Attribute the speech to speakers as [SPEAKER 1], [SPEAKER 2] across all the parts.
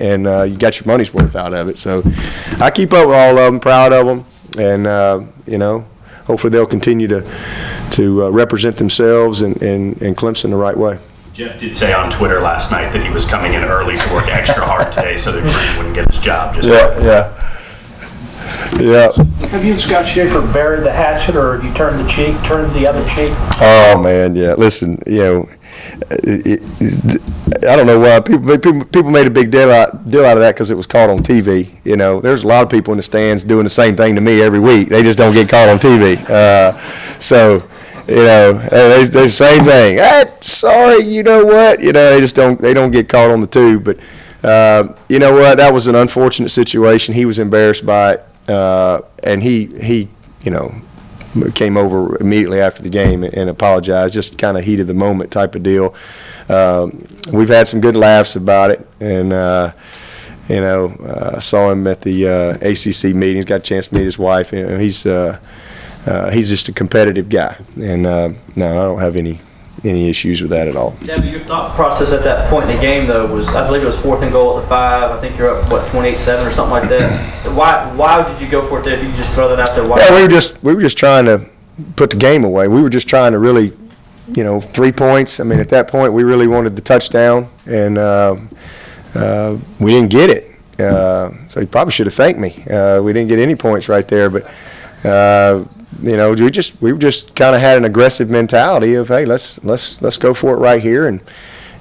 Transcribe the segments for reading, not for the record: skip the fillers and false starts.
[SPEAKER 1] and you got your money's worth out of it. So I keep up with all of them, proud of them, and hopefully they'll continue to represent themselves and Clemson the right way.
[SPEAKER 2] Jeff did say on Twitter last night that he was coming in early to work extra hard today so that Green wouldn't get his job.
[SPEAKER 1] Yeah.
[SPEAKER 3] Have you and Scott Schaefer buried the hatchet, or have you turned the other cheek?
[SPEAKER 1] Oh man, yeah. Listen, I don't know why people made a big deal out of that because it was caught on TV. There's a lot of people in the stands doing the same thing to me every week. They just don't get caught on TV. They the same thing. Sorry, you know what? They don't get caught on the tube. But you know what? That was an unfortunate situation. He was embarrassed by it, and he came over immediately after the game and apologized. Just kind of heat of the moment type of deal. We've had some good laughs about it, and saw him at the ACC meetings. Got a chance to meet his wife. He's just a competitive guy, and no, I don't have any issues with that at all.
[SPEAKER 4] Dabo, your thought process at that point in the game, though, was, I believe it was 4th and goal at the 5. I think you're up 28-7 or something like that. Why did you go for it there? If you could just throw that out there. Why?
[SPEAKER 1] Yeah, we were just trying to put the game away. We were just trying to really, 3 points. I mean, at that point, we really wanted the touchdown, and we didn't get it. So he probably should have thanked me. We didn't get any points right there, but. We were just kind of had an aggressive mentality of, hey, let's go for it right here, and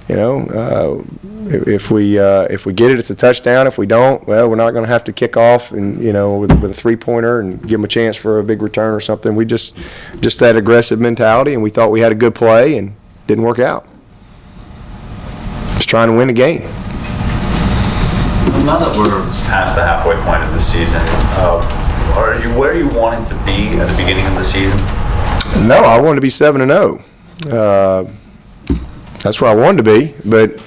[SPEAKER 1] if we get it, it's a touchdown. If we don't, well, we're not going to have to kick off and with a 3-pointer and give them a chance for a big return or something. We just that aggressive mentality, and we thought we had a good play and didn't work out. Just trying to win the game.
[SPEAKER 5] Now that we're past the halfway point of the season, where are you wanting to be at the beginning of the season?
[SPEAKER 1] No, I wanted to be 7-0. That's where I wanted to be, but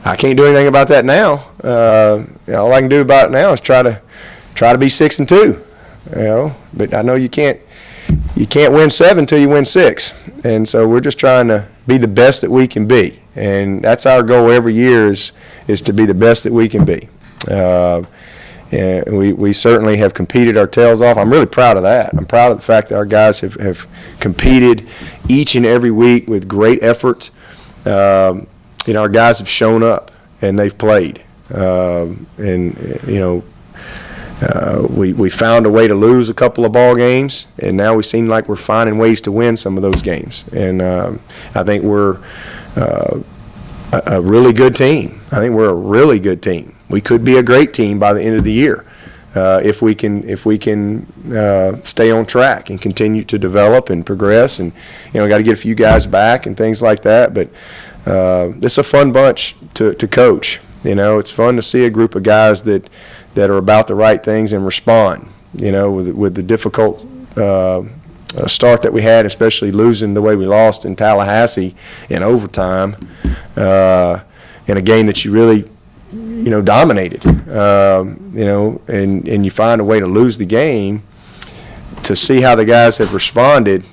[SPEAKER 1] I can't do anything about that now. All I can do about it now is try to be 6-2. But I know you can't win 7 until you win 6, and so we're just trying to be the best that we can be, and that's our goal every year is to be the best that we can be. And we certainly have competed our tails off. I'm really proud of that. I'm proud of the fact that our guys have competed each and every week with great effort. Our guys have shown up and they've played. We found a way to lose a couple of ball games, and now we seem like we're finding ways to win some of those games. And I think we're a really good team. I think we're a really good team. We could be a great team by the end of the year if we can stay on track and continue to develop and progress. And got to get a few guys back and things like that. But it's a fun bunch to coach. It's fun to see a group of guys that are about the right things and respond. With the difficult start that we had, especially losing the way we lost in Tallahassee in overtime, in a game that you really dominated, and you find a way to lose the game. To see how the guys have responded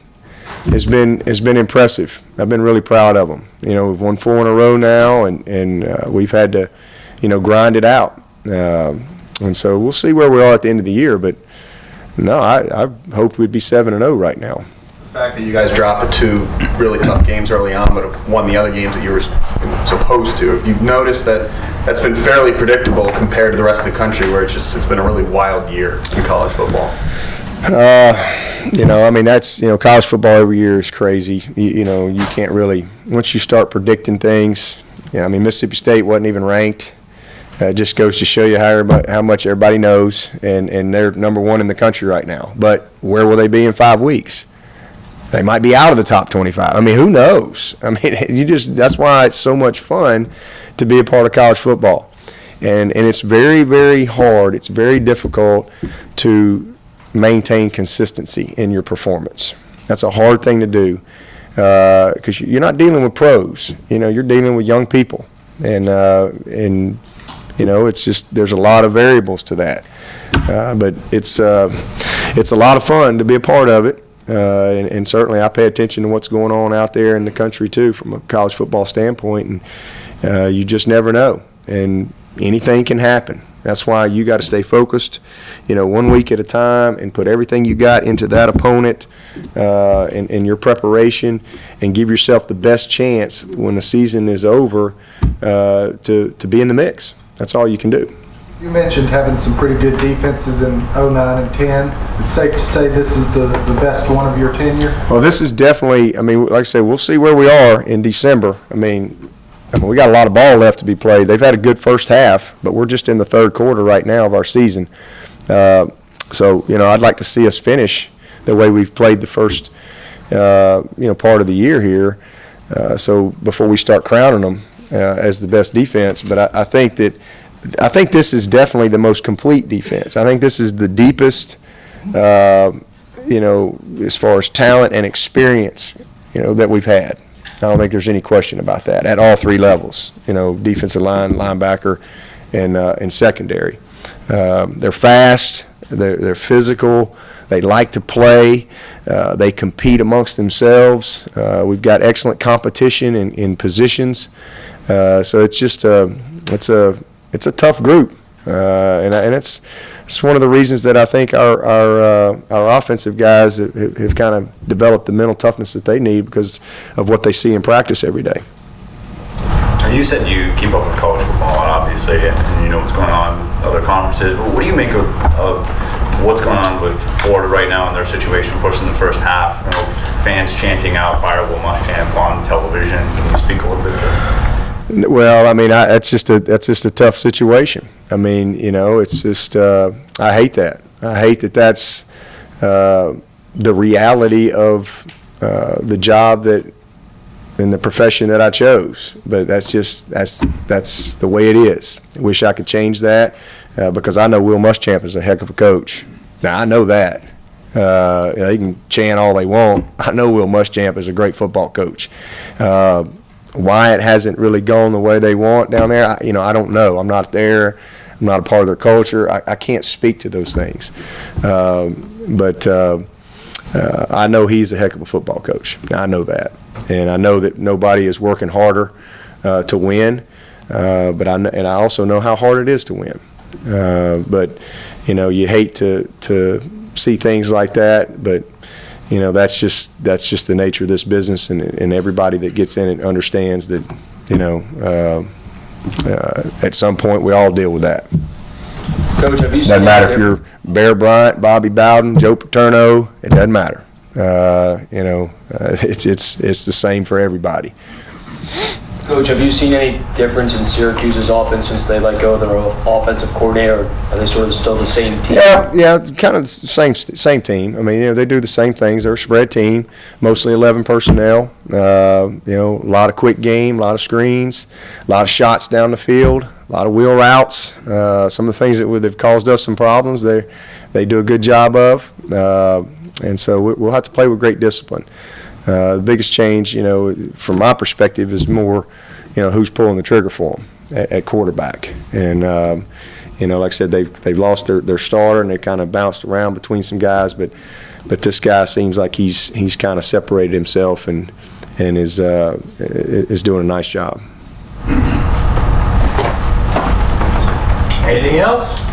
[SPEAKER 1] has been impressive. I've been really proud of them. We've won 4 in a row now, and we've had to, grind it out. And so we'll see where we are at the end of the year. But no, I hoped we'd be 7-0 right now.
[SPEAKER 6] The fact that you guys dropped the 2 really tough games early on, but have won the other games that you were supposed to. You've noticed that's been fairly predictable compared to the rest of the country, where it's been a really wild year in college football.
[SPEAKER 1] That's college football every year is crazy. You can't really, once you start predicting things. Mississippi State wasn't even ranked. It just goes to show you how much everybody knows, and they're number 1 in the country right now. But where will they be in 5 weeks? They might be out of the top 25. Who knows? That's why it's so much fun to be a part of college football. And it's very, very hard. It's very difficult to maintain consistency in your performance. That's a hard thing to do because you're not dealing with pros. You're dealing with young people. And it's just there's a lot of variables to that. But it's a lot of fun to be a part of it. And certainly I pay attention to what's going on out there in the country too from a college football standpoint, and you just never know. And anything can happen. That's why you got to stay focused, 1 week at a time, and put everything you got into that opponent in your preparation, and give yourself the best chance when the season is over to be in the mix. That's all you can do.
[SPEAKER 7] You mentioned having some pretty good defenses in 09 and 10. It's safe to say this is the best one of your tenure?
[SPEAKER 1] Well, this is definitely, like I said, we'll see where we are in December. I mean, we got a lot of ball left to be played. They've had a good first half, but we're just in the third quarter right now of our season. So, I'd like to see us finish the way we've played the first, part of the year here. So before we start crowning them as the best defense, but I think this is definitely the most complete defense. I think this is the deepest, as far as talent and experience, that we've had. I don't think there's any question about that at all three levels, defensive line, linebacker, and secondary. They're fast, they're physical, they like to play, they compete amongst themselves. We've got excellent competition in positions. So it's just it's a tough group, and it's one of the reasons that I think our offensive guys have kind of developed the mental toughness that they need because of what they see in practice every day.
[SPEAKER 5] You said you keep up with college football, obviously, and you know what's going on in other conferences. But what do you make of what's going on with Florida right now in their situation, pushing the first half? Fans chanting out "Fire Will Muschamp" on television. Can you speak a little bit to that?
[SPEAKER 1] Well, I mean, that's just a tough situation. I mean, it's just I hate that. I hate that that's the reality of the job and the profession that I chose. But that's the way it is. I wish I could change that because I know Will Muschamp is a heck of a coach. Now I know that. They can chant all they want. I know Will Muschamp is a great football coach. Why it hasn't really gone the way they want down there, I don't know. I'm not there. I'm not a part of their culture. I can't speak to those things. But I know he's a heck of a football coach. I know that. And I know that nobody is working harder to win. But I also know how hard it is to win. But, you hate to see things like that. But that's just the nature of this business, and everybody that gets in it understands that, at some point we all deal with that.
[SPEAKER 8] Coach, have you seen
[SPEAKER 1] Doesn't matter if you're Bear Bryant, Bobby Bowden, Joe Paterno, it doesn't matter. It's the same for everybody.
[SPEAKER 8] Coach, have you seen any difference in Syracuse's offense since they let go of their offensive coordinator? Are they sort of still the same team?
[SPEAKER 1] Yeah, kind of the same team. I mean, they do the same things. They're a spread team, mostly 11 personnel. A lot of quick game, a lot of screens, a lot of shots down the field, a lot of wheel routes. Some of the things that have caused us some problems, they do a good job of. And so we'll have to play with great discipline. The biggest change, from my perspective, is more, who's pulling the trigger for them at quarterback. And, like I said, they've lost their starter, and they kind of bounced around between some guys. But this guy seems like he's kind of separated himself and is doing a nice job.
[SPEAKER 3] Anything else?